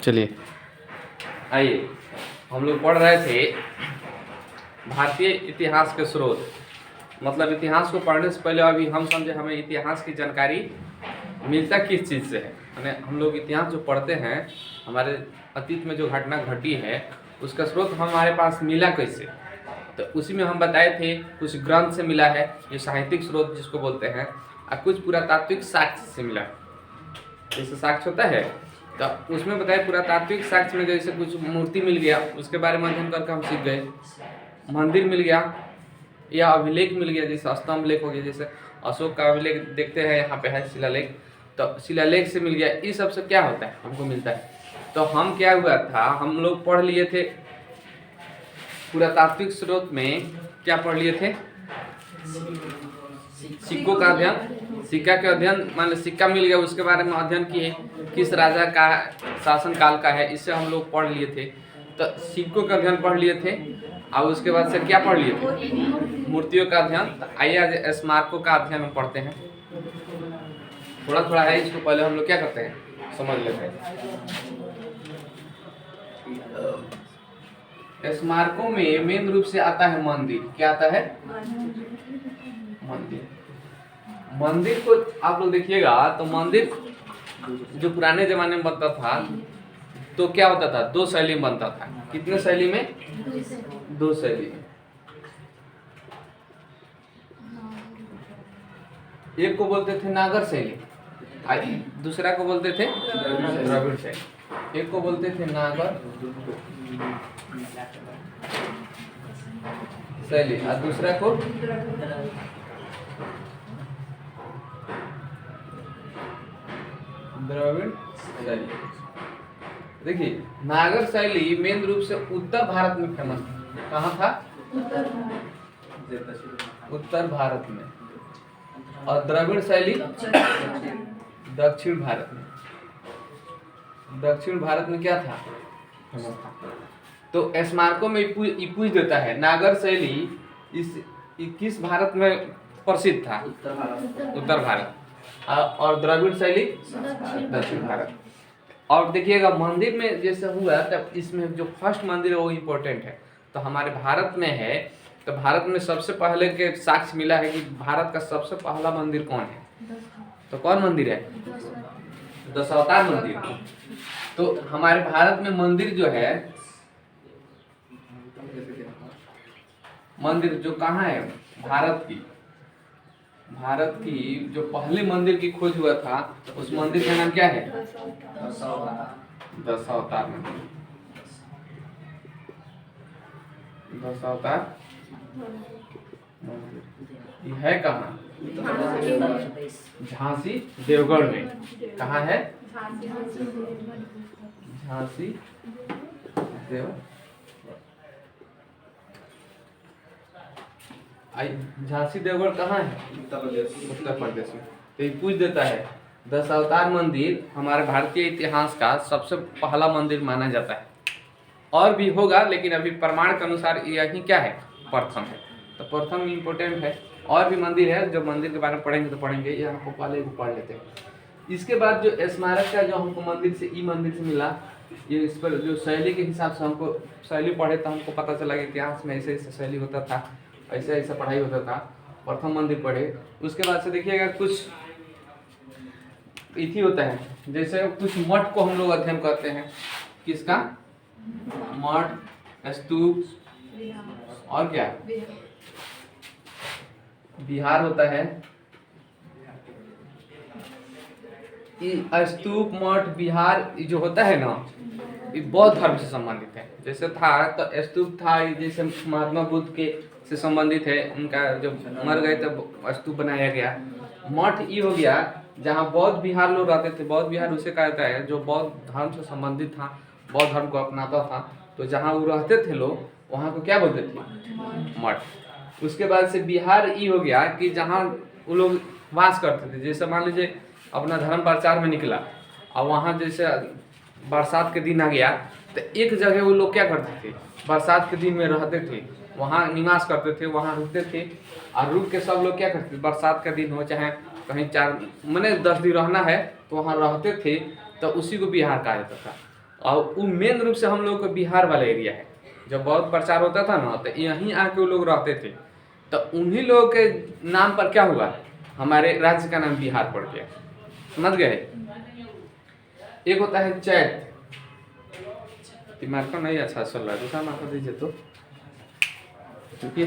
चलिए आइए, हम लोग पढ़ रहे थे भारतीय इतिहास के स्रोत। मतलब इतिहास को पढ़ने से पहले अभी हम समझे हमें इतिहास की जानकारी मिलता किस चीज़ से है। यानी हम लोग इतिहास जो पढ़ते हैं, हमारे अतीत में जो घटना घटी है उसका स्रोत हमारे पास मिला कैसे, तो उसी में हम बताए थे कुछ ग्रंथ से मिला है, जो साहित्यिक स्रोत जिसको बोलते हैं, और कुछ पुरातात्विक साक्ष्य से मिला है। जैसे साक्ष्य होता है तो उसमें बताया पुरातात्विक साक्ष्य में जैसे कुछ मूर्ति मिल गया, उसके बारे में अध्ययन करके हम सीख गए। मंदिर मिल गया या अभिलेख मिल गया, जैसे स्तंभ लेख हो गया, जैसे अशोक का अभिलेख देखते हैं यहाँ पे है शिलालेख, तो शिलालेख से मिल गया। इस सब से क्या होता है, हमको मिलता है। तो हम क्या हुआ था, हम लोग पढ़ लिए थे पुरातात्विक स्रोत में, क्या पढ़ लिए थे, सिक्कों का अध्ययन, सिक्का के अध्ययन, मान लो सिक्का मिल गया उसके बारे में अध्ययन किए, किस राजा का शासन काल का है, इससे हम लोग पढ़ लिए थे। तो सिक्कों का अध्ययन पढ़ लिए थे, और उसके बाद से क्या पढ़ लिए थे, मूर्तियों का अध्ययन। आइए आज स्मारकों का अध्ययन हम पढ़ते हैं। थोड़ा थोड़ा है, इसको पहले हम लोग क्या करते हैं, समझ लेते हैं। स्मारकों में मेन रूप से आता है मंदिर। क्या आता है, मंदिर। मंदिर को आप लोग देखिएगा तो मंदिर जो पुराने जमाने में बनता था तो क्या होता था, दो शैली में बनता था। कितने शैली में, दो शैली में। एक को बोलते थे नागर शैली, दूसरा को बोलते थे द्रविड़ शैली। एक को बोलते थे नागर शैली और दूसरा को द्रविड़ शैली। देखिए नागर शैली मेन रूप से उत्तर भारत में फेमस था। कहाँ था, उत्तर भारत में। और द्रविड़ शैली दक्षिण भारत में। दक्षिण भारत में क्या था, फेमस था। तो स्मारकों में पूछ देता है नागर शैली किस भारत में प्रसिद्ध था, उत्तर भारत, और द्रविड़ शैली दक्षिण भारत। और देखिएगा मंदिर में जैसे हुआ तब इसमें जो फर्स्ट मंदिर है वो इम्पोर्टेंट है। तो हमारे भारत में है, तो भारत में सबसे पहले के साक्ष्य मिला है कि भारत का सबसे पहला मंदिर कौन है, तो कौन मंदिर है, दशावतार मंदिर। तो हमारे भारत में मंदिर जो है, मंदिर जो कहाँ है, भारत की जो पहले मंदिर की खोज हुआ था उस मंदिर का नाम क्या है, दशावतार मंदिर। दशावतार ये है कहाँ, झांसी देवगढ़ में। कहाँ है, झांसी देवगढ़। झांसी देवगढ़ कहाँ है, उत्तर प्रदेश में। तो ये पूछ देता है दशावतार मंदिर हमारे भारतीय इतिहास का सबसे पहला मंदिर माना जाता है। और भी होगा लेकिन अभी प्रमाण के अनुसार यही क्या है, प्रथम है। तो प्रथम इम्पोर्टेंट है। और भी मंदिर है, जो मंदिर के बारे में पढ़ेंगे तो पढ़ेंगे, ये हमको पहले को पढ़ लेते हैं। इसके बाद जो स्मारक का जो हमको मंदिर से मंदिर से मिला, ये इस पर जो शैली के हिसाब से हमको शैली पढ़े तो हमको पता चला कि इतिहास में ऐसे ऐसे शैली होता था, ऐसा ऐसा पढ़ाई होता था। प्रथम मंदिर पढ़े। उसके बाद से देखिएगा कुछ इति होता है, जैसे कुछ मठ को हम लोग अध्ययन करते हैं। किसका, मठ, स्तूप, और क्या, विहार होता है। स्तूप, मठ, विहार जो होता है ना, ये बौद्ध धर्म से संबंधित है। जैसे था तो स्तूप था, जैसे महात्मा बुद्ध के से संबंधित है, उनका जब मर गए तब स्तूप बनाया गया। मठ ये हो गया जहाँ बौद्ध विहार लोग रहते थे। बौद्ध विहार उसे कहा जाता है जो बौद्ध धर्म से संबंधित था, बौद्ध धर्म को अपनाता था। तो जहाँ वो रहते थे लोग, वहाँ को क्या बोलते थे, मठ। उसके बाद से विहार ये हो गया कि जहाँ वो लोग वास करते थे। जैसे मान लीजिए अपना धर्म प्रचार में निकला और वहाँ जैसे बरसात के दिन आ गया तो एक जगह वो लोग क्या करते थे, बरसात के दिन में रहते थे, वहाँ निवास करते थे, वहाँ रुकते थे। और रुक के सब लोग क्या करते थे, बरसात का दिन हो चाहे कहीं 4 महीने 10 दिन रहना है तो वहाँ रहते थे। तो उसी को विहार कहा जाता था। और वो मेन रूप से हम लोग का बिहार वाला एरिया है। जब बहुत प्रचार होता था ना तो यहीं आके वो लोग रहते थे, तो उन्हीं लोगों के नाम पर क्या हुआ, हमारे राज्य का नाम बिहार पड़ गया। समझ गए। एक होता है चैत, मार्कर नहीं अच्छा चल रहा है, दूसरा मार्कर दीजिए तो, क्योंकि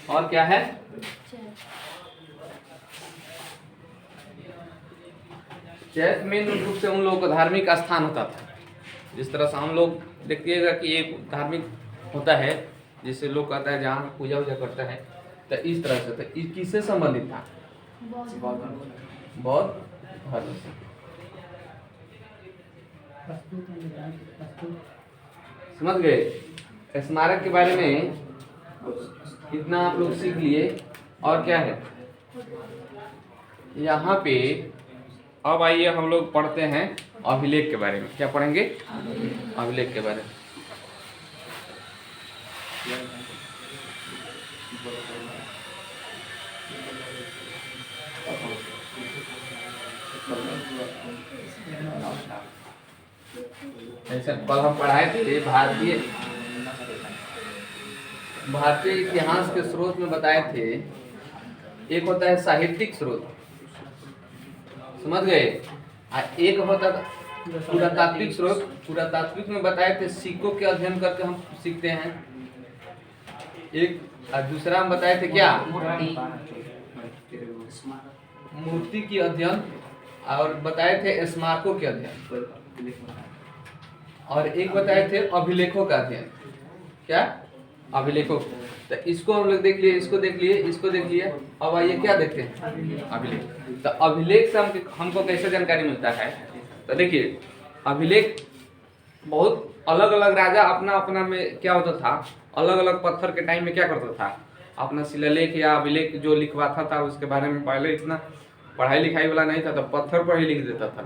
और क्या है, चैत मेन रूप से उन लोगों का धार्मिक स्थान होता था। जिस तरह से हम लोग देखिएगा कि एक धार्मिक होता है जिसे लोग कहता है जहाँ पूजा वूजा करता है, तो इस तरह से, तो किससे संबंधित था, बौद्ध धर्म से। समझ गए। स्मारक के बारे में इतना आप लोग सीख लिए। और क्या है यहाँ पे, अब आइए हम लोग पढ़ते हैं अभिलेख के बारे में। क्या पढ़ेंगे, अभिलेख के बारे में। ऐसा कल हम पढ़ाए थे भारतीय इतिहास के स्रोत में बताए थे। एक होता है साहित्यिक स्रोत, समझ गए, एक होता था पुरातात्विक स्रोत। पुरातात्विक में बताए थे सिक्कों के अध्ययन करके हम सीखते हैं। एक दूसरा हम बताए थे क्या, मूर्ति की अध्ययन, और बताए थे स्मारकों के अध्ययन, और एक बताए थे अभिलेखों का अध्ययन। क्या, अभिलेखों। तो इसको हम लोग देख लिए, इसको देख लिए, इसको देख लिए। अब आइए क्या देखते हैं, अभिलेख। तो अभिलेख से हमको कैसे जानकारी मिलता है, तो देखिए अभिलेख बहुत अलग अलग राजा अपना अपना में क्या होता था, अलग अलग पत्थर के टाइम में क्या करता था, अपना शिलालेख या अभिलेख जो लिखवाता था उसके बारे में पहले इतना पढ़ाई लिखाई वाला नहीं था, तो पत्थर पर ही लिख देता था।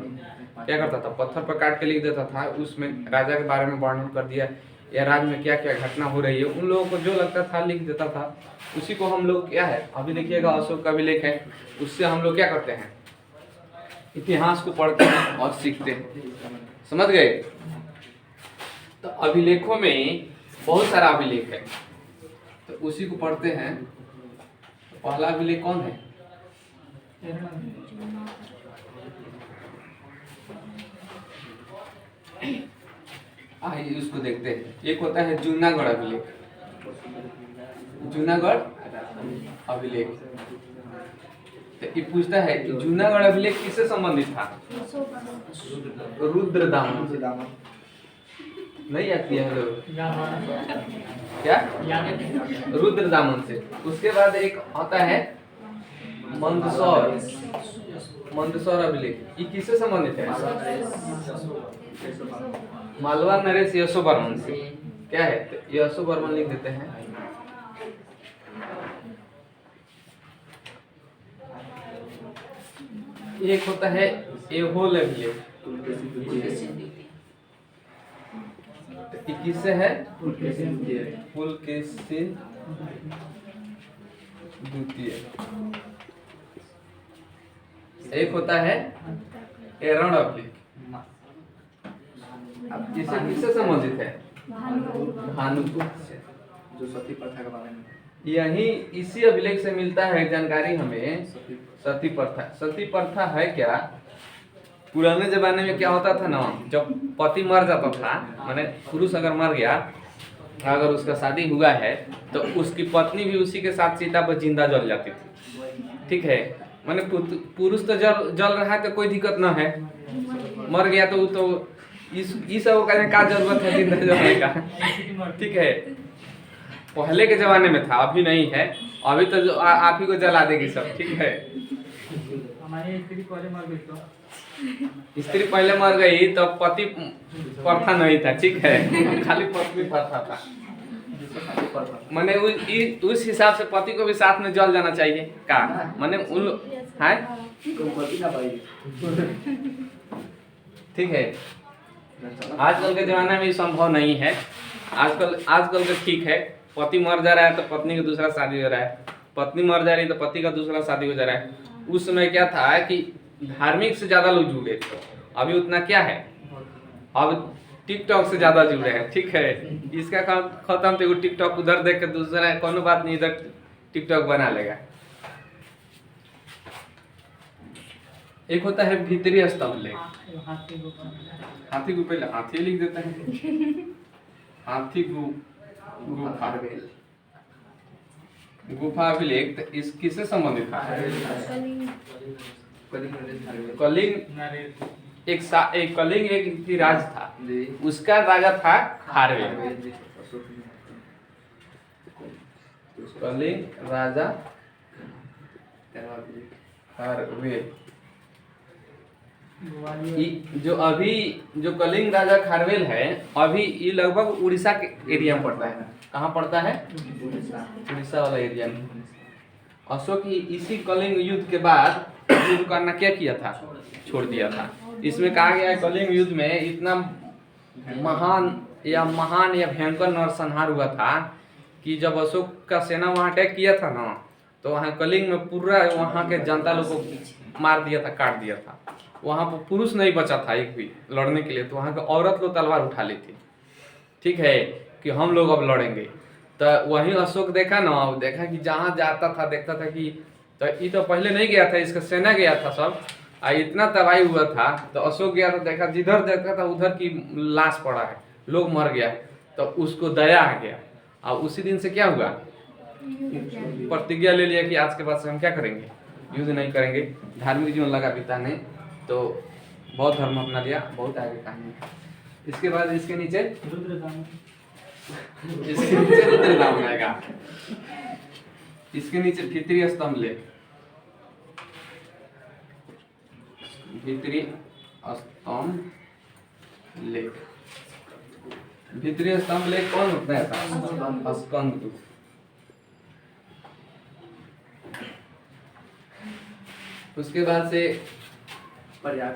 क्या करता था, पत्थर पर काट के लिख देता था, उसमें राजा के बारे में वर्णन कर दिया या राज्य में क्या क्या घटना हो रही है, उन लोगों को जो लगता था लिख देता था। उसी को हम लोग क्या है, अभी देखिएगा अशोक का अभिलेख है, उससे हम लोग क्या करते हैं, इतिहास को पढ़ते हैं और सीखते हैं। समझ गए। तो अभिलेखों में बहुत सारा अभिलेख है, तो उसी को पढ़ते हैं। पहला अभिलेख कौन है, आइए उसको देखते हैं। एक होता है जूनागढ़ अभिलेख, जूनागढ़ अभिलेख। तो ये पूछता है कि जूनागढ़ अभिलेख किससे संबंधित था, रुद्रदामन से। नहीं आती है लोग क्या, रुद्रदामन से। उसके बाद एक आता है मंदसौर, मंदसौर अभिलेख। ये किससे संबंधित है, मालवा नरेश यशोवर्मन से। क्या है, तो यशोवर्मन लिख देते हैं। एक होता है एहोल अभिलेख, किससे है, पुलकेशिन द्वितीय। एक होता है एरण अभिलेख, अब किससे किससे संबंधित है, भानुगुप्त से, जो सती प्रथा के बारे में। यही इसी अभिलेख से मिलता है जानकारी हमें सती प्रथा। सती प्रथा है क्या, पुराने जमाने में क्या होता था ना, जब पति मर जाता था, माने पुरुष अगर मर गया, अगर उसका शादी हुआ है, तो उसकी पत्नी भी उसी के साथ चिता पर जिंदा जल जाती थी। ठीक है, माने पुरुष तो जल रहा है तो कोई दिक्कत ना है, मर गया तो इस सब करने का जरूरत है जिंदा जलने का। ठीक है, पहले के जमाने में था, अभी नहीं है। अभी तो आप ही को जला देगी सब। ठीक है, हमारी स्त्री पहले मर गई तो, स्त्री पहले मर गई तो पति प्रथा नहीं था। ठीक है, खाली पत्नी प्रथा था। माने उस हिसाब से पति को भी साथ में जल जाना चाहिए का, माने उन है। ठीक है, आजकल के जमाने में ये संभव नहीं है। आजकल तो ठीक है, पति मर जा रहा है तो पत्नी का दूसरा शादी हो रहा है, पत्नी मर जा रही है तो पति का दूसरा शादी हो जा रहा है। उस समय क्या था कि धार्मिक से ज्यादा लोग जुड़े थे, अभी उतना क्या है, अब टिकटॉक से ज्यादा जुड़े हैं। ठीक है, इसका काम खत्म तो टिकटॉक उधर देख के दूसरा कोनो बात नहीं, इधर टिकटॉक बना लेगा। एक होता है भीतरी स्तंभ लेख, हाथी गुफे, हाथी लिख देते हैं, हाथी गुफा, गुफा अभिलेख। तो इस किससे संबंधित था? कलिंग एक कलिंग एक इतिराज था, उसका राजा था खारवेल। कलिंग राजा खारवेल। जो अभी जो कलिंग राजा खारवेल है, अभी ये लगभग उड़ीसा के एरिया में पड़ता है। कहाँ पड़ता है? उड़ीसा वाला एरिया में। अशोक ही इसी कलिंग युद्ध के बाद युद्ध करना क्या किया था? छोड़ दिया था। इसमें कहा गया है कलिंग युद्ध में इतना महान या भयंकर नरसंहार हुआ था कि जब अशोक का सेना वहां अटैक किया था ना, तो वहाँ कलिंग में पूरा वहाँ के जनता लोग को मार दिया था, काट दिया था। वहाँ पर पुरुष नहीं बचा था एक भी लड़ने के लिए, तो वहाँ के औरत लोग तलवार उठा ली थी। ठीक है, कि हम लोग अब लड़ेंगे। तो वहीं अशोक देखा ना, देखा कि जहाँ जाता था देखता था कि तो ये तो पहले नहीं गया था, इसका सेना गया था सब, इतना तबाही हुआ था। तो अशोक गया तो देखा जिधर देखता था उधर की लाश पड़ा है, लोग मर गया है। तो उसको दया आ गया, और उसी दिन से क्या हुआ, प्रतिज्ञा ले लिया कि आज के बाद से हम क्या करेंगे, युद्ध नहीं करेंगे। धार्मिक जीवन लगा पिता ने, तो बौद्ध धर्म अपना लिया। बहुत आगे कहानी है। इसके बाद इसके नीचे रुद्रधाम आएगा। इसके नीचे भीतरी स्तंभ लेख, भीतरी स्तंभ लेख। भीतरी स्तंभ लेख कौन होता है? स्कंद। उसके बाद से प्रयाग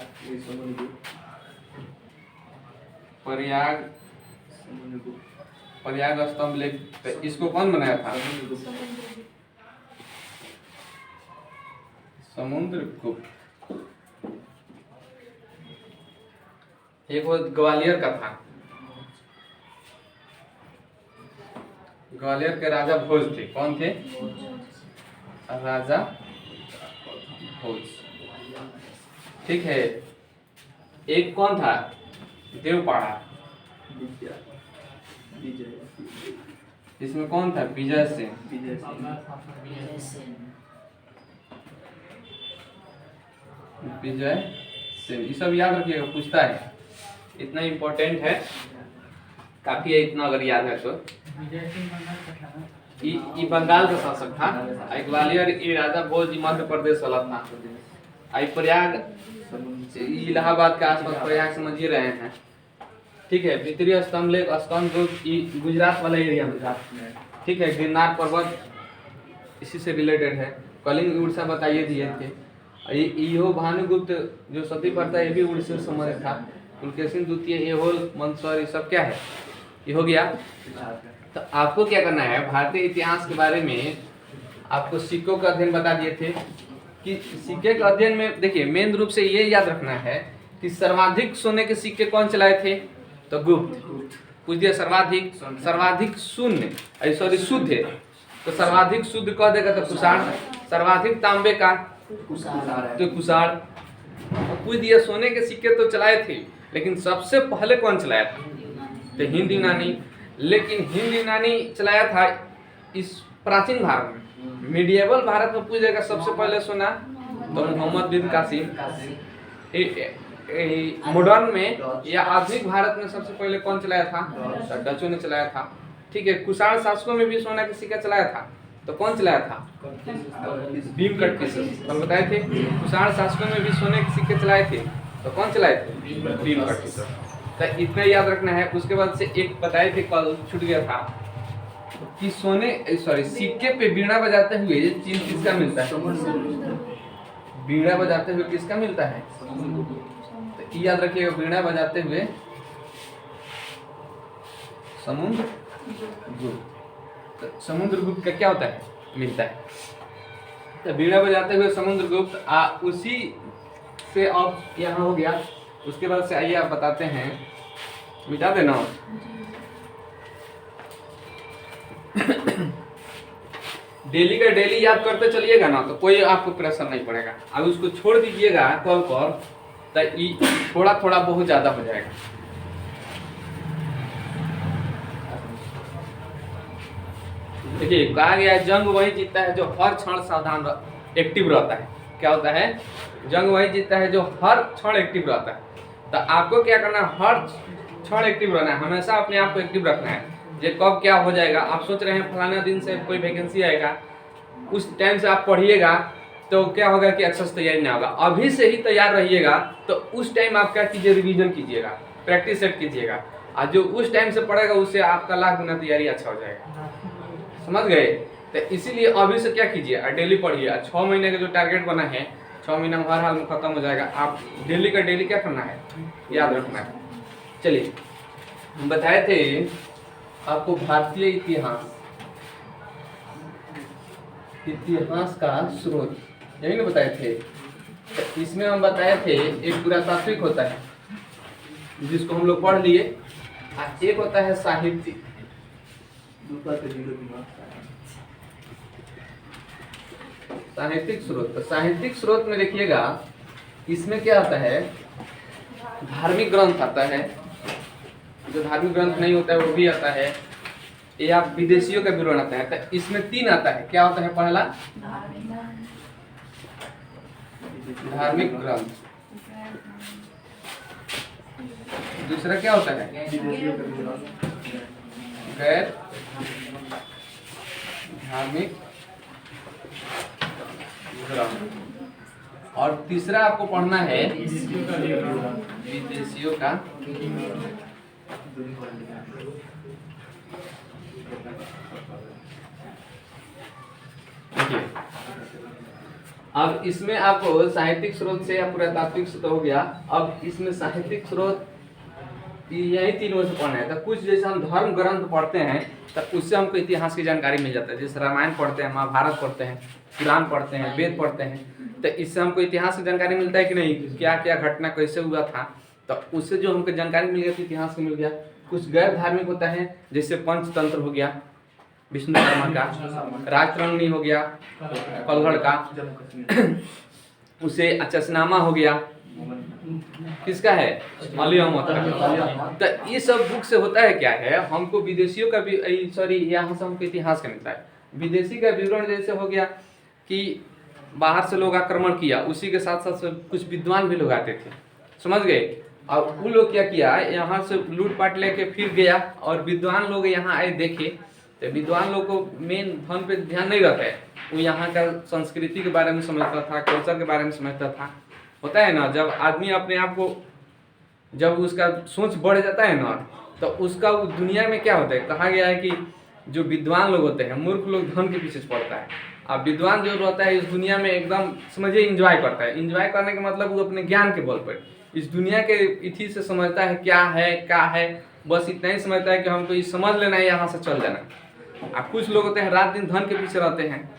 स्तंभ लेख, इसको कौन बनाया था? समुद्रगुप्त। एक वो ग्वालियर का था, ग्वालियर के राजा भोज थे। कौन थे? राजा भोज। ठीक है। एक कौन था? देवपाड़ा। इसमें कौन था? विजय सेन। विजय सेन, ये सब याद रखिएगा, पूछता है, इतना इम्पोर्टेंट है, काफी है इतना अगर याद है तो। ये बंगाल का शासक था। ग्वालियर ये राजा भोज मध्य प्रदेश वाला था। आई प्रयाग इलाहाबाद के आसपास प्रयाग समझिए रहे हैं। ठीक है। भीतरी स्तंभ लेख स्कंद गुजरात वाला एरिया में था। ठीक है। गिरनार पर्वत इसी से रिलेटेड है। कलिंग उड़ीसा बताइए दिए थे। इहो भानुगुप्त जो सती प्रथा ये भी उड़ीसा से संबंधित था। पुलकेशिन द्वितीय, एहोल, मंदसौर, ये सब क्या है? ये हो गया। तो आपको क्या करना है, भारतीय इतिहास के बारे में आपको सिक्कों का अध्ययन बता दिए थे कि सिक्के के अध्ययन में देखिए मेन रूप से ये याद रखना है कि सर्वाधिक सोने के सिक्के कौन चलाए थे? तो गुप्त। पूछ दिया सर्वाधिक शून्य सॉरी शुद्ध है तो सर्वाधिक शुद्ध कह देगा तो कुषाण। सर्वाधिक तांबे का तो कुषाण। पूछ दिया सोने के सिक्के तो चलाए थे, लेकिन सबसे पहले कौन चलाया था? तो हिंद यूनानी। लेकिन हिंद यूनानी चलाया था इस प्राचीन भारत में। मिडिएबल भारत में पूछ देगा सबसे पहले सोना तो मोहम्मद बिन कासिम। मॉडर्न में या आधुनिक भारत में सबसे पहले कौन चलाया था? तो डचों ने चलाया था। ठीक है। कुषाण शासकों में भी सोना का सिक्का चलाया था, तो कौन चलाया था? भीमकटकीस। कल बताए थे कुषाण शासकों में भी सोने के सिक्के चलाए थे, तो कौन चलाए थे? भीमकटकीस। तो इतना याद रखना है। उसके बाद से एक बताए थे, कल छूट गया था कि सिक्के पे बीड़ा बजाते हुए चिन्ह किसका मिलता है? बीड़ा बजाते हुए किसका मिलता है? तो याद रखिएगा, बीड़ा बजाते हुए समुद्रगुप्त। तो समुद्रगुप्त का क्या होता है? मिलता है। तो बीड़ा बजाते हुए समुद्रगुप्त उसी से अब यहाँ हो गया। उसके बाद से आइए आप बताते हैं, मिटा देना। डेली का डेली याद करते चलिएगा ना तो कोई आपको प्रेशर नहीं पड़ेगा। अब उसको छोड़ दीजिएगा कॉल पर तो थोड़ा थोड़ा बहुत ज्यादा हो जाएगा। देखिए कहा गया है जंग वही जीतता है जो हर क्षण सावधान एक्टिव रहता है। क्या होता है? जंग वही जीतता है जो हर क्षण एक्टिव रहता है। तो आपको क्या करना है? हर क्षण एक्टिव रहना है, हमेशा अपने आप को एक्टिव रखना है। ये कब क्या हो जाएगा, आप सोच रहे हैं फलाना दिन से कोई वैकेंसी आएगा, उस टाइम से आप पढ़िएगा तो क्या होगा कि अच्छे से तैयारी ना होगा। अभी से ही तैयार रहिएगा तो उस टाइम आप क्या कीजिए, रिवीजन कीजिएगा, प्रैक्टिस सेट कीजिएगा, और जो उस टाइम से पढ़ेगा उससे आपका लाख गुना तैयारी अच्छा हो जाएगा। समझ गए? तो इसीलिए अभी से क्या कीजिए, डेली पढ़िए। 6 महीने का जो टारगेट बना है 6 महीना में हर हाल में खत्म हो जाएगा। आप डेली का डेली क्या करना है, याद रखना है। चलिए हम बताए थे आपको भारतीय इतिहास का स्रोत, यही ना बताए थे। तो इसमें हम बताए थे एक पुरातात्विक होता है जिसको हम लोग पढ़ लिए, और एक होता है साहित्यिक। साहित्यिक स्रोत, तो साहित्यिक स्रोत में देखिएगा इसमें क्या आता है, धार्मिक ग्रंथ आता है, जो धार्मिक ग्रंथ नहीं होता है वो भी आता है, या विदेशियों का विवरण आता है। तो इसमें 3 आता है। क्या होता है? पहला धार्मिक ग्रंथ, दूसरा क्या होता है? गैर धार्मिक ग्रंथ, और तीसरा आपको पढ़ना है विदेशियों का। देखिए अब इसमें आपको साहित्यिक स्रोत से या पुरातात्विक स्रोत हो गया। अब इसमें साहित्यिक स्रोत यही 3 वर्ष पढ़ना है। तो कुछ जैसे हम धर्म ग्रंथ पढ़ते हैं तो उससे हमको इतिहास की जानकारी मिल जाता है। जैसे रामायण पढ़ते हैं, महाभारत पढ़ते हैं, पुराण पढ़ते हैं, वेद पढ़ते हैं, तो इससे हमको इतिहास की जानकारी मिलता है कि नहीं, क्या क्या घटना कैसे हुआ था। तो उससे जो हमको जानकारी मिल गई तो इतिहास को मिल गया। कुछ गैर धार्मिक होता है, जैसे पंचतंत्र हो गया विष्णुकर्मा का, राजतरंगिणी हो गया पलगढ़ का, उसे अचसनामा हो गया, किसका है, अली अहमद का। तो ये सब बुक से होता है क्या है, हमको विदेशियों का भी, सॉरी यहाँ से हमको इतिहास का मिलता है। विदेशी का विवरण जैसे हो गया कि बाहर से लोग आक्रमण किया, उसी के साथ साथ कुछ विद्वान भी लोग आते थे, समझ गए। और वो लोग क्या किया, यहाँ से लूटपाट लेके फिर गया, और विद्वान लोग यहाँ आए देखे। तो विद्वान लोग को मेन धन पे ध्यान नहीं रहता है, वो यहाँ का संस्कृति के बारे में समझता था, कल्चर के बारे में समझता था। होता है ना, जब आदमी अपने आप को, जब उसका सोच बढ़ जाता है ना, तो उसका दुनिया में क्या होता है, कहा गया है कि जो विद्वान लोग होते हैं, मूर्ख लोग धन के पीछे पड़ता है, और विद्वान जो रहता है इस दुनिया में एकदम समझिए इंजॉय करता है। इंजॉय करने का मतलब वो अपने ज्ञान के बल पर इस दुनिया के इति से समझता है क्या है, बस इतना ही समझता है कि हमको ये समझ लेना है, यहाँ से चल जाना। अब कुछ लोग होते हैं रात दिन धन के पीछे रहते हैं,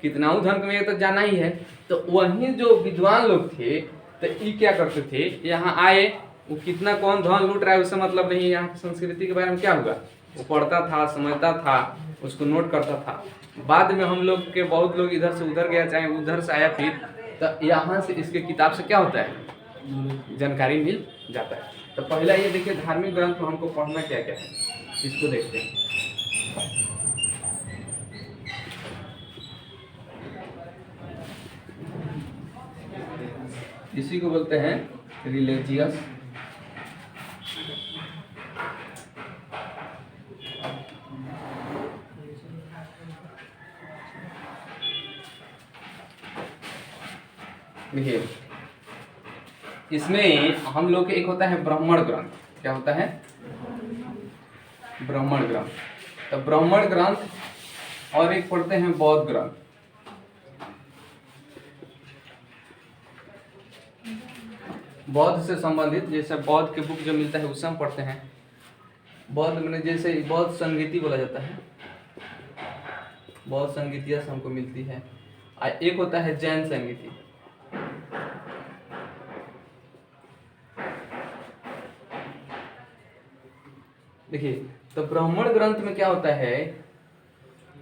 कितना धन में तो जाना ही है। तो वहीं जो विद्वान लोग थे, तो ये क्या करते थे, यहाँ आए, वो कितना कौन धन लूट रहा है उससे मतलब नहीं, यहाँ की संस्कृति के बारे में क्या हुआ, वो पढ़ता था, समझता था, उसको नोट करता था। बाद में हम लोग के बहुत लोग इधर से उधर गया, चाहे उधर से आया, फिर तो यहाँ से इसके किताब से क्या होता है, जानकारी मिल जाता है। तो पहला ये देखिए धार्मिक ग्रंथ हमको पढ़ना क्या क्या है, इसको देखते हैं। इसी को बोलते हैं रिलीजियस देखिए इसमें हम लोग के एक होता है ब्राह्मण ग्रंथ। क्या होता है? ब्राह्मण ग्रंथ। तो ब्राह्मण ग्रंथ और एक पढ़ते हैं बौद्ध ग्रंथ। बौद्ध से संबंधित जैसे बौद्ध के बुक जो मिलता है उससे हम पढ़ते हैं। बौद्ध में जैसे बौद्ध संगीति बोला जाता है, बौद्ध संगीतिया से हमको मिलती है। और एक होता है जैन संगीति। देखिए, तो ब्राह्मण ग्रंथ में क्या होता है,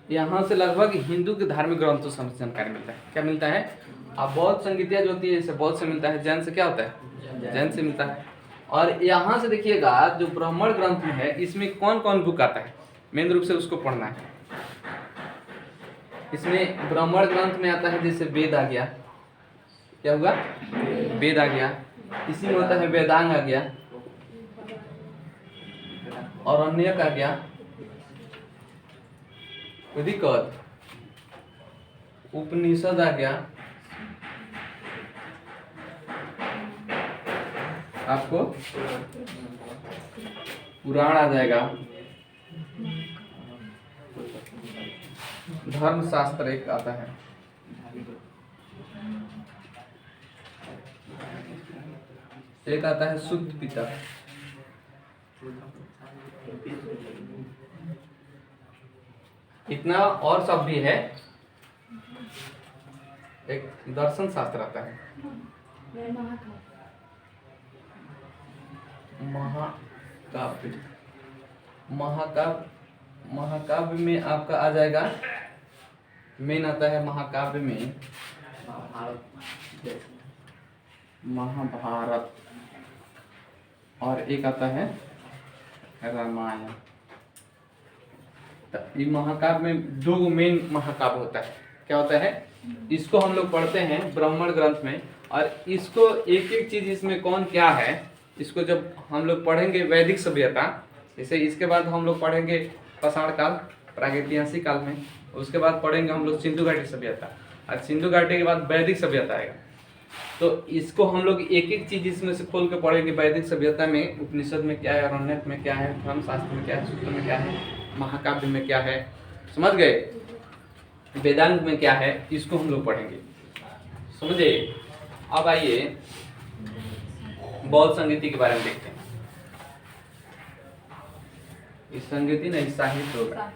यहाँ से लगभग हिंदू के धार्मिक ग्रंथों से हमसे जानकारी मिलता है। क्या मिलता है? अब बौद्ध संगीतिया जो होती है जैसे बौद्ध से मिलता है, जैन से क्या होता है, जैन से मिलता है। और यहाँ से देखिएगा जो ब्राह्मण ग्रंथ में है इसमें कौन कौन बुक आता है, मेन रूप से उसको पढ़ना है। इसमें ब्राह्मण ग्रंथ में आता है जैसे वेद आ गया, क्या हुआ, वेद आ गया। इसी में होता है वेदांग आ गया, और अन्यक आ गया, अधिकत, उपनिषद आ गया, आपको पुराण आ जाएगा, धर्मशास्त्र एक आता है, एक आता है शुद्ध पितक, इतना और सब भी है। एक दर्शन शास्त्र आता है, महाकाव्य, महाकाव्य में आपका आ जाएगा, मेन आता है महाकाव्य में महाभारत, और एक आता है रामायण। ये महाकाव्य में दो मेन महाकाव्य होता है। क्या होता है, इसको हम लोग पढ़ते हैं ब्राह्मण ग्रंथ में, और इसको एक एक चीज इसमें कौन क्या है, इसको जब हम लोग पढ़ेंगे वैदिक सभ्यता, जैसे इसके बाद हम लोग पढ़ेंगे पाषाण काल, प्रागैतिहासिक काल में, उसके बाद पढ़ेंगे हम लोग सिंधु घाटी सभ्यता, और सिंधु घाटी के बाद वैदिक सभ्यता आएगा। तो इसको हम लोग एक एक चीज इसमें से खोल के पढ़ेंगे। वैदिक सभ्यता में उपनिषद में क्या है, अरण्यक में क्या है, धर्मशास्त्र में क्या है, सूत्र में क्या है, महाकाव्य में क्या है, समझ गए, वेदांत में क्या है, इसको हम लोग पढ़ेंगे, समझे। अब आइए बौद्ध संगीति के बारे में देखते हैं। इस संगीति नहीं, साहित्य होगा,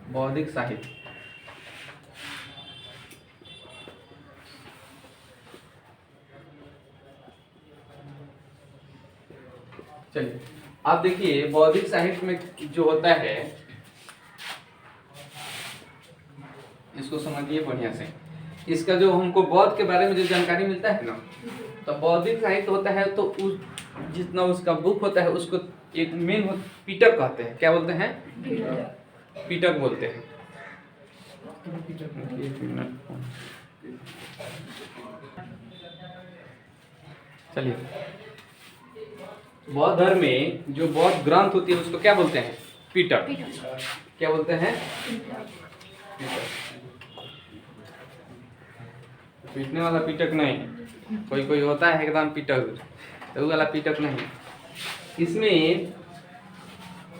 बौद्धिक साहित्य। चलिए आप देखिए, बौद्धिक साहित्य में जो होता है, इसको समझिए बढ़िया से। इसका जो हमको बौद्ध के बारे में जो जानकारी मिलता है ना, तो बौद्धिक साहित्य होता है तो उस जितना उसका बुक होता है उसको एक मेन पिटक कहते हैं। क्या बोलते हैं, पिटक बोलते हैं। चलिए, बौद्ध धर्म में जो बौद्ध ग्रंथ होती है उसको क्या बोलते हैं, पिटक। क्या बोलते हैं, पीटने वाला पिटक नहीं, कोई कोई होता है एकदम पिटक, तो वो वाला पिटक नहीं। इसमें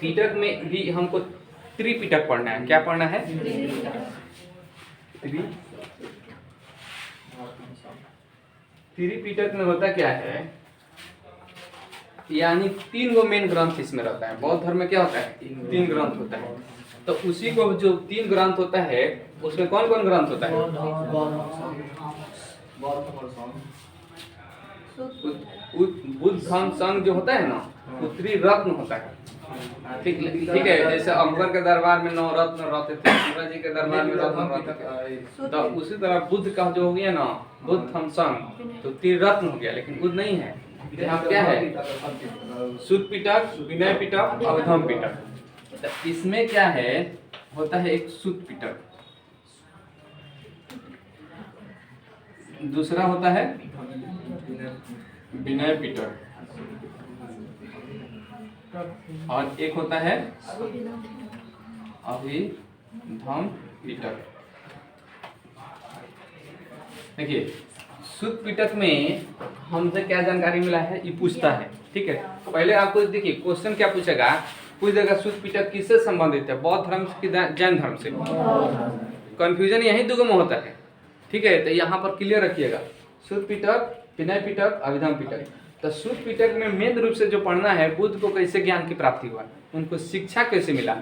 पिटक में भी हमको त्रिपिटक पढ़ना है। क्या पढ़ना है, त्रिपिटक में होता क्या है, यानी 3 गो मेन ग्रंथ इसमें रहता है। बौद्ध धर्म में क्या होता है, 3 ग्रंथ होता है। तो उसी को जो 3 ग्रंथ होता है उसमें कौन कौन ग्रंथ होता है, बुद्ध धम्म संघ जो होता है ना, वो त्रिरत्न होता है। ठीक है, जैसे अकबर के दरबार में 9 रत्न रहते थे, शिवाजी के दरबार में रत्न रहते थे, तो उसी तरह बुद्ध का जो हो गया ना, बुद्ध धम्म संघ, तो त्रिरत्न हो गया। लेकिन बुद्ध नहीं है, यहाँ क्या है, शुद्ध पिटक, विनय पिटक, अवधम पिटक। तो इसमें क्या है, होता है एक शुद्ध पिटक, दूसरा होता है विनय पिटक, और एक होता है अभिधम पिटक। देखिए, शुद्ध पिटक में हमसे क्या जानकारी मिला है, ये पूछता है। ठीक है, पहले आपको देखिए क्वेश्चन क्या पूछेगा, पूछ देगा शुद्ध पिटक किससे संबंधित है, बौद्ध धर्म की जैन धर्म से। कंफ्यूजन यही 2 में होता है। ठीक है, तो यहाँ पर क्लियर रखिएगा, शुद्ध पिटक, विनय पिटक, अभिधम पिटक। तो शुद्ध पिटक में मेन रूप से जो पढ़ना है, बुद्ध को कैसे ज्ञान की प्राप्ति हुआ, उनको शिक्षा कैसे मिला,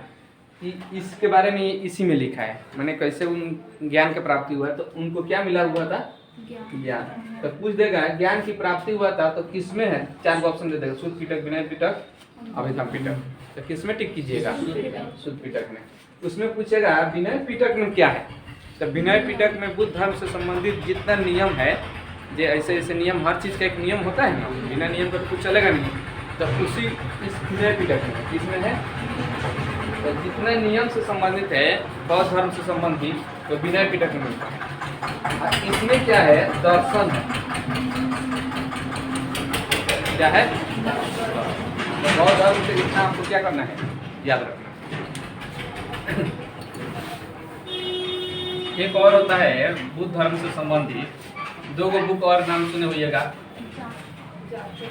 इसके बारे में इसी में लिखा है। मैंने कैसे उन ज्ञान की प्राप्ति हुआ, तो उनको क्या मिला हुआ था, ज्ञान। तो पूछ देगा ज्ञान की प्राप्ति हुआ था तो किसमें है, 4 ऑप्शन दे देगा, शुद्ध पिटक, विनय पिटक, अभिधम पिटक। तो किस में टिक कीजिएगा? शुद्ध पिटक में। उसमें पूछेगा विनय पिटक में क्या है, तो विनय पिटक में बुद्ध धर्म से संबंधित जितना नियम है, जो ऐसे ऐसे नियम, हर चीज़ का एक नियम होता है ना, बिना नियम का तो कुछ चलेगा नहीं, तो उसी इस विनय पिटक में किसमें है, तो जितना नियम से संबंधित है बौद्ध धर्म से संबंधित, तो विनय पिटक में मिलता है। इसमें क्या है? दर्शन है। क्या है? तो बौद्ध धर्म से इतना आपको क्या करना है, याद रखना। एक और होता है बुद्ध धर्म से संबंधित, दो गो बुक और नाम सुने होइएगा,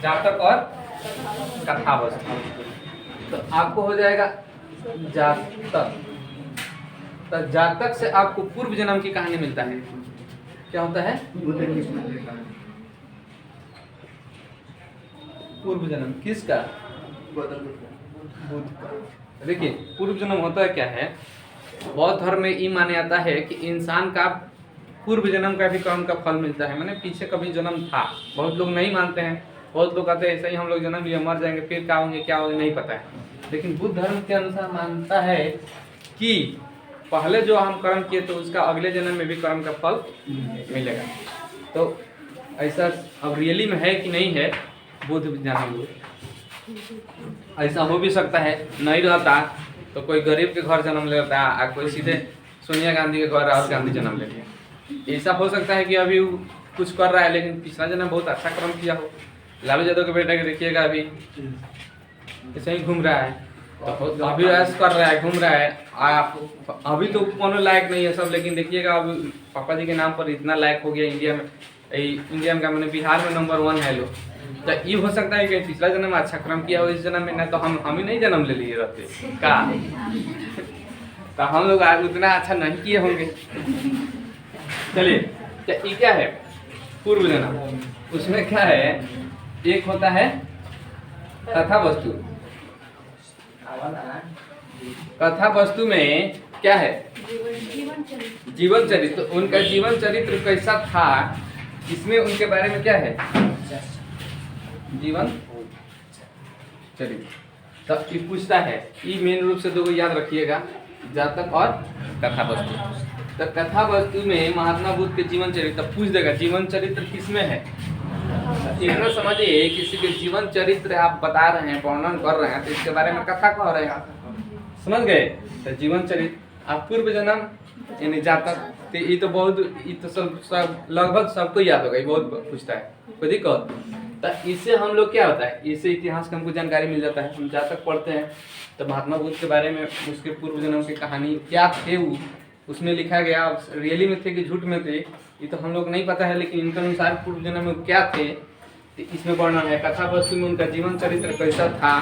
जातक और कथावस्तु। तो आपको हो जाएगा जातक। तो जातक से आपको पूर्व जन्म की कहानी मिलता है। क्या होता है? पूर्व जन्म किसका? बुद्ध का। देखिए पूर्व जन्म होता है क्या है, बौद्ध धर्म में ये माना जाता है कि इंसान का पूर्व जन्म का भी कर्म का फल मिलता है, माने पीछे कभी जन्म था। बहुत लोग नहीं मानते हैं, बहुत लोग कहते हैं ऐसे ही हम लोग जन्म लिए मर जाएंगे, फिर क्या होंगे नहीं पता है। लेकिन बुद्ध धर्म के अनुसार मानता है कि पहले जो हम कर्म किए तो उसका अगले जन्म में भी कर्म का फल मिलेगा। तो ऐसा अब रियली में है कि नहीं है, बुद्ध जानेंगे। ऐसा हो भी सकता है, नहीं रहता तो कोई गरीब के घर जन्म लेता है, और कोई सीधे सोनिया गांधी के घर राहुल गांधी जन्म ले लिया। ऐसा हो सकता है कि अभी वो कुछ कर रहा है लेकिन पिछला जन्म बहुत अच्छा कर्म किया हो। लालू यादव के बेटे के देखिएगा, अभी ऐसे ही घूम रहा है, तो अभी ऐसा कर रहा है, घूम रहा है। आप अभी तो कोनो लायक नहीं है सब, लेकिन देखिएगा अभी पापा जी के नाम पर इतना लायक हो गया इंडिया में का, मैंने बिहार में नंबर 1 है लोग। तो ये हो सकता है कि पिछला जन्म में अच्छा कर्म किया हो, इस जन्म में ना, तो हम ही नहीं जन्म ले लिए रहते का, तो हम लोग आज उतना अच्छा नहीं किए होंगे। चलिए, तो ये क्या है? पूर्व जन्म। उसमें क्या है, एक होता है कथा वस्तु। कथा वस्तु में क्या है? जीवन चरित्र। उनका जीवन चरित्र कैसा था, इसमें उनके बारे में क्या है? जीवन चरित्र। तो ये पूछता है, ये मेन रूप से दो याद रखिएगा, जातक और कथा वस्तु। तो कथा वस्तु में महात्मा बुद्ध के जीवन चरित्र पूछ देगा, जीवन चरित्र किसमें है? इतना समझिए, किसी के जीवन चरित्र आप बता रहे हैं, वर्णन कर रहे हैं, तो इसके बारे में कथा कह रहे हैं, समझ गए? तो जीवन चरित्र। आप पूर्व जन्म यानी जातक, तो ये तो बहुत, ये तो सब लगभग सबको याद होगा, ये बहुत पूछता है, कोई दिक्कत? तो इससे हम लोग क्या होता है, इससे इतिहास का हमको जानकारी मिल जाता है। हम जातक पढ़ते हैं तो महात्मा बुद्ध के बारे में, उसके पूर्व जन्म की कहानी क्या थे वो उसमें लिखा गया, रियली में थे कि झूठ में थे ये तो हम लोग नहीं पता है, लेकिन इनके अनुसार पूर्व जन्म में क्या थे तो इसमें वर्णन है। कथा वस्तु में उनका जीवन चरित्र कैसा था,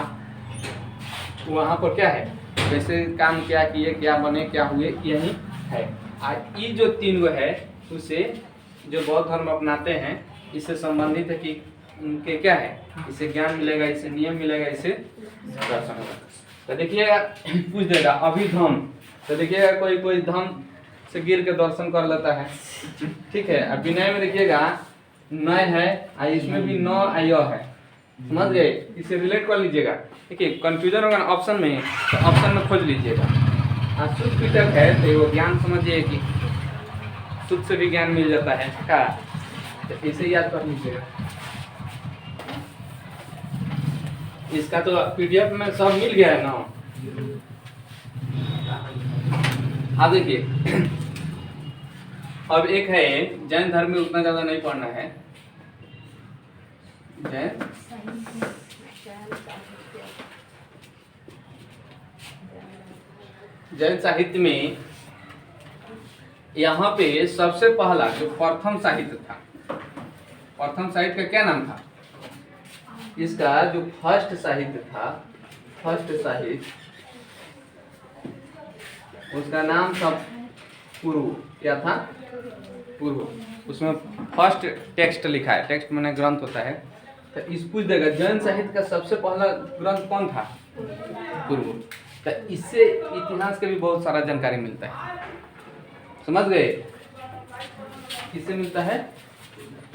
वहाँ पर क्या है, कैसे काम क्या किए, क्या बने, क्या हुए, यही है। और ये जो 3 गो है उसे जो बौद्ध धर्म अपनाते हैं, इससे संबंधित है कि उनके क्या है, इससे ज्ञान मिलेगा, इससे नियम मिलेगा, इससे दर्शन होगा। तो देखिएगा पूछ देगा अभिधम, तो देखिएगा कोई धम से गिर के दर्शन कर लेता है, ठीक है। अब विनय में देखिएगा नय है, और इसमें भी न आय है, समझ गए? इसे रिलेट कर लीजिएगा। देखिए कंफ्यूजन होगा ऑप्शन में, तो ऑप्शन में खोज लीजिएगा। शुद्ध पिटक है तो वो ज्ञान समझिए कि शुद्ध से भी ज्ञान मिल जाता है का, तो इसे याद कर लीजिएगा। इसका तो पीडीएफ में सब मिल गया है ना। हाँ देखिए, अब एक है जैन धर्म में, उतना ज्यादा नहीं पढ़ना है। जैन साहित्य में यहाँ पे सबसे पहला जो प्रथम साहित्य था, प्रथम साहित्य का क्या नाम था? इसका जो फर्स्ट साहित्य था, फर्स्ट साहित्य, उसका नाम था पूर्व। क्या था? पूर्व। उसमें फर्स्ट टेक्स्ट लिखा है, टेक्स्ट माने ग्रंथ होता है। तो इस पूछ देगा जैन साहित्य का सबसे पहला ग्रंथ कौन था? पूर्व। तो इससे इतिहास का भी बहुत सारा जानकारी मिलता है, समझ गए? किससे मिलता है?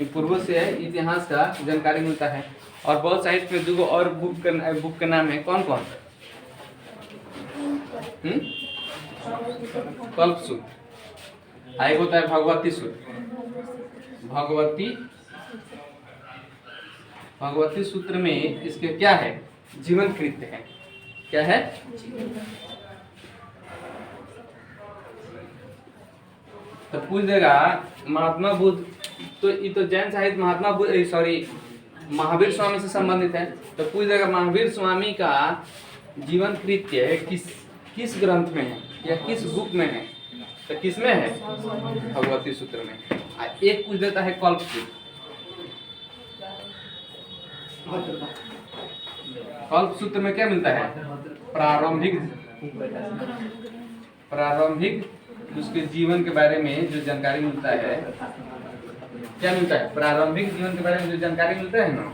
पूर्व से है, इतिहास का जानकारी मिलता है। और बहुत साहित्य में 2 और बुक का नाम है, कौन कौन? कल्प सूत्र। एक होता है भगवती सूत्र। भगवती सूत्र में इसके क्या है, जीवन कृत्य है। क्या है? तो पूछ देगा महात्मा बुद्ध, तो ये तो जैन साहित्य महात्मा बुद्ध सॉरी महावीर स्वामी से संबंधित है। तो पूछ देगा महावीर स्वामी का जीवन कृत्य किस ग्रंथ में है या किस बुक में है? तो किस में है? भगवती सूत्र में। एक पूछ देता है कल्प सूत्र। कल्प सूत्र में क्या मिलता है? प्रारंभिक उसके जीवन के बारे में जो जानकारी मिलता है। क्या मिलता है? प्रारंभिक जीवन के बारे में जो जानकारी मिलता है ना,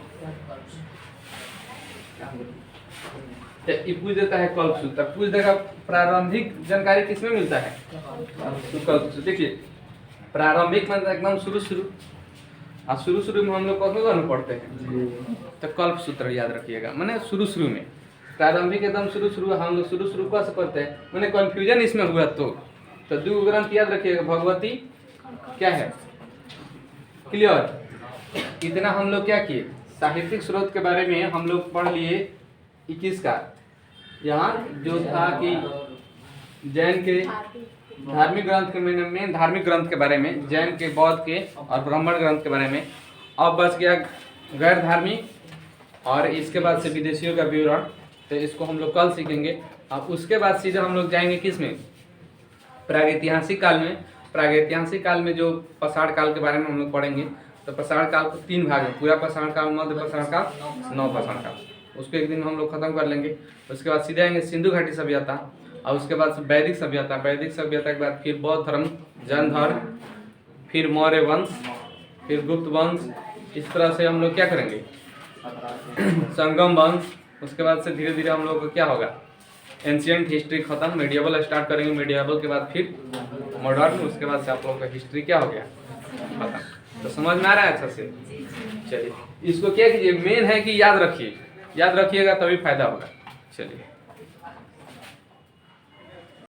तो ये पूछ देता है कल्प सूत्र। पूछ देगा प्रारंभिक जानकारी किसमें मिलता है? तो कल्प सूत्र। देखिए प्रारंभिक मतलब एकदम शुरू और शुरू में हम लोग कौन पढ़ते हैं? तो कल्प सूत्र याद रखिएगा, माने शुरू में। प्रारंभिक एकदम शुरू हम लोग शुरू कैसे पढ़ते हैं, माने कंफ्यूजन इसमें हुआ तो दो ग्रंथ याद रखिएगा। भगवती क्या है? क्लियर? इतना हम लोग क्या किए, साहित्यिक स्रोत के बारे में हम लोग पढ़ लिए। 21 का यहाँ जो था कि जैन के धार्मिक ग्रंथ के में धार्मिक ग्रंथ के बारे में, जैन के, बौद्ध के और ब्राह्मण ग्रंथ के बारे में। अब बच गया गैर धार्मिक और इसके बाद से विदेशियों का विवरण। तो इसको हम लोग कल सीखेंगे। अब उसके बाद सीधे हम लोग जाएंगे किस में? प्रागैतिहासिक काल में। प्रागैतिहासिक काल में जो पाषाण काल के बारे में हम लोग पढ़ेंगे। तो पाषाण काल को 3 भाग में, पूरा पाषाण काल, मध्य पाषाण काल, नव पाषाण काल, उसको एक दिन हम लोग खत्म कर लेंगे। उसके बाद सीधे आएंगे सिंधु घाटी सभ्यता और उसके बाद वैदिक सभ्यता। वैदिक सभ्यता के बाद फिर बौद्ध धर्म, जैन धर्म, फिर मौर्य वंश, फिर गुप्त वंश। इस तरह से हम लोग क्या करेंगे? संगम वंश। उसके बाद से धीरे धीरे हम लोग को क्या होगा? एंशियंट हिस्ट्री खत्म, मेडिएवल स्टार्ट करेंगे। मेडिएवल के बाद फिर मॉडर्न। उसके बाद से आप लोगों का हिस्ट्री क्या हो गया? खत्म। तो समझ में आ रहा है अच्छा से? चलिए इसको क्या कीजिए, मेन है कि याद रखिए, याद रखिएगा तभी फायदा होगा। चलिए।